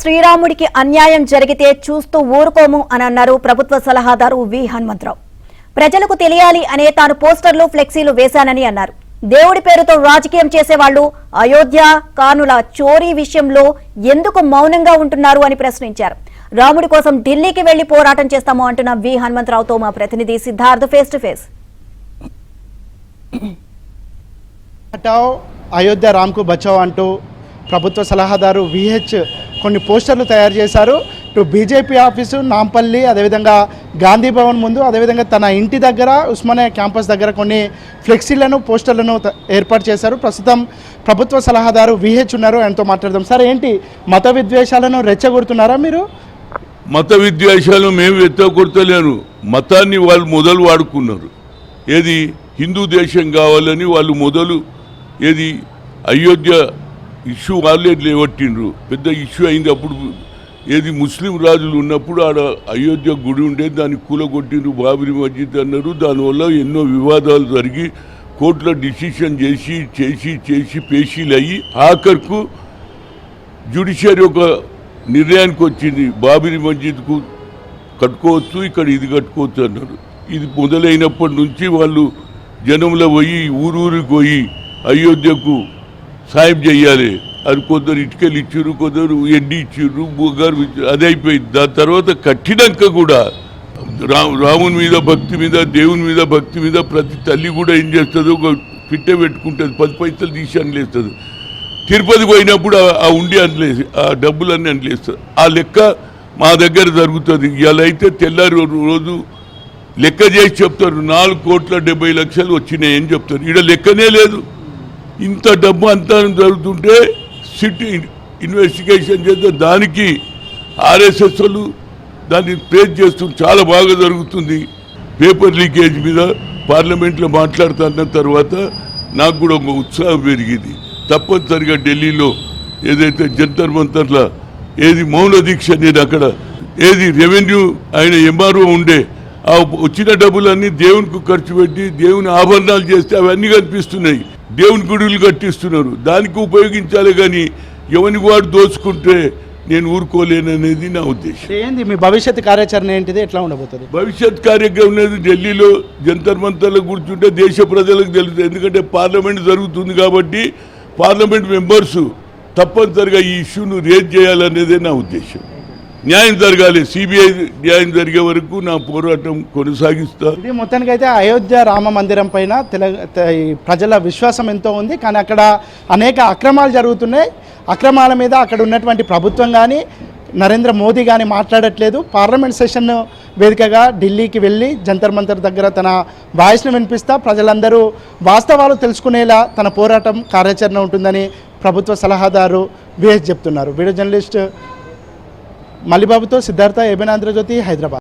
శ్రీరాముడికి అన్యాయం జరిగితే చూస్తూ ఊరుకోము అని అన్నారు ప్రభుత్వ సలహాదారు వి హనుమంతరావు. ప్రజలకు తెలియాలి అనే తాను పోస్టర్లు ఫ్లెక్సీలు వేశానని అన్నారు. దేవుడి పేరుతో రాజకీయం చేసేవాళ్లు అయోధ్య కానుల చోరీ విషయంలో ఎందుకు మౌనంగా ఉంటున్నారు అని ప్రశ్నించారు. రాముడి కోసం ఢిల్లీకి వెళ్లి పోరాటం చేస్తాము అంటున్న వి హనుమంతరావుతో మా ప్రతినిధి Siddharth face to face. Ayodhya రామ్కు బచావ్ అంటూ ప్రభుత్వ సలహాదారు విహెచ్ కొన్ని పోస్టర్లు తయారు చేశారు. ఇటు బీజేపీ ఆఫీసు నాంపల్లి, అదేవిధంగా గాంధీ భవన్ ముందు, అదేవిధంగా తన ఇంటి దగ్గర ఉస్మానియా క్యాంపస్ దగ్గర కొన్ని ఫ్లెక్సీలను పోస్టర్లను ఏర్పాటు చేశారు. ప్రస్తుతం ప్రభుత్వ సలహాదారు విహెచ్ ఉన్నారు, ఆయనతో మాట్లాడదాం. సార్, ఏంటి మత విద్వేషాలను రెచ్చగొడుతున్నారా మీరు? మత విద్వేషాలు మేము రెచ్చగొడతలేను. మతాన్ని వాళ్ళు మొదలు వాడుకున్నారు. ఏది హిందూ దేశం కావాలని వాళ్ళు మొదలు ఏది అయోధ్య ఇష్యూ వాళ్ళే లేవట్టిండ్రు. పెద్ద ఇష్యూ అయింది. అప్పుడు ఏది ముస్లిం రాజులు ఉన్నప్పుడు ఆడ అయోధ్య గుడి ఉండేది, దాన్ని కూలగొట్టిండ్రు, బాబరీ మస్జిద్ అన్నారు. దానివల్ల ఎన్నో వివాదాలు జరిగి కోర్టులో డిసిషన్ చేసి చేసి చేసి పేషీలు అయ్యి ఆఖరుకు జ్యుడిషియరీ ఒక నిర్ణయానికి వచ్చింది, బాబరీ మస్జిద్కు కట్టుకోవచ్చు, ఇక్కడ ఇది కట్టుకోవచ్చు అన్నారు. ఇది మొదలైనప్పటి నుంచి వాళ్ళు జనంలో పోయి ఊరూరికి పోయి అయోధ్యకు సాయం చెయ్యాలి. అది కొందరు ఇటుకలు ఇచ్చారు, కొందరు ఎండి ఇచ్చారు, బొగ్గారు ఇచ్చారు. అది అయిపోయింది. దాని తర్వాత కట్టినాక కూడా రాముని మీద భక్తి మీద, దేవుని మీద భక్తి మీద ప్రతి తల్లి కూడా ఏం చేస్తుంది, ఒక పిట్టె పెట్టుకుంటుంది, 10 పైసలు తీసి అనలేస్తుంది. తిరుపతి పోయినప్పుడు ఆ ఉండి అనలేసి ఆ డబ్బులన్నీ అనలేస్తుంది. ఆ లెక్క మా దగ్గర జరుగుతుంది. ఇలా అయితే తెల్లారి రోజు లెక్క చేసి చెప్తారు, 4,70,00,000 వచ్చినాయి అని చెప్తారు. ఇక్కడ లెక్కనే లేదు. ఇంత డబ్బు అంతా జరుగుతుంటే సిట్ ఇన్వెస్టిగేషన్ చేస్తే దానికి ఆర్ఎస్ఎస్ వాళ్ళు దాన్ని ప్రేజ్ చేస్తుంది. చాలా బాగా జరుగుతుంది. పేపర్ లీకేజ్ మీద పార్లమెంట్లో మాట్లాడుతున్న తర్వాత నాకు కూడా ఒక ఉత్సాహం పెరిగింది. తప్పనిసరిగా ఢిల్లీలో ఏదైతే జంతర్ మంతర్ల ఏది మౌన దీక్ష, నేను అక్కడ ఏది రెవెన్యూ ఆయన ఎంఆర్ఓ ఉండే ఆ వచ్చిన డబ్బులన్నీ దేవునికి ఖర్చు పెట్టి దేవుని ఆభరణాలు చేస్తే అవన్నీ కనిపిస్తున్నాయి. దేవుని గుడులు కట్టిస్తున్నారు. దానికి ఉపయోగించాలి, కానీ ఎవరికి వాడు దోచుకుంటే నేను ఊరుకోలేననేది నా ఉద్దేశం. ఏంది మీ భవిష్యత్ కార్యాచరణ ఏంటిది, ఎట్లా ఉండబోతుంది? భవిష్యత్ కార్యక్రమం అనేది ఢిల్లీలో జంతర్ మంతర్లో కూర్చుంటే దేశ ప్రజలకు తెలుస్తుంది. ఎందుకంటే పార్లమెంట్ జరుగుతుంది కాబట్టి పార్లమెంట్ మెంబర్స్ తప్పనిసరిగా ఈ ఇష్యూను రేజ్ చేయాలనేదే నా ఉద్దేశం. న్యాయం జరగాలి. సిబిఐ న్యాయం జరిగే వరకు నా పోరాటం కొనసాగిస్తా. ఇది మొత్తానికి అయితే అయోధ్య రామ మందిరం పైన ప్రజల విశ్వాసం ఎంతో ఉంది, కానీ అక్కడ అనేక అక్రమాలు జరుగుతున్నాయి. అక్రమాల మీద అక్కడ ఉన్నటువంటి ప్రభుత్వం కానీ నరేంద్ర మోదీ కానీ మాట్లాడట్లేదు. పార్లమెంట్ సెషన్ వేదికగా ఢిల్లీకి వెళ్ళి జంతర్ మంతర్ దగ్గర తన వాయిస్ను వినిపిస్తా ప్రజలందరూ వాస్తవాలు తెలుసుకునేలా తన పోరాటం కార్యాచరణ ఉంటుందని ప్రభుత్వ సలహాదారు విహెచ్ చెప్తున్నారు. Video journalist మల్లిబాబుతో Siddhartha, ABN Andhra Jyothi, Hyderabad.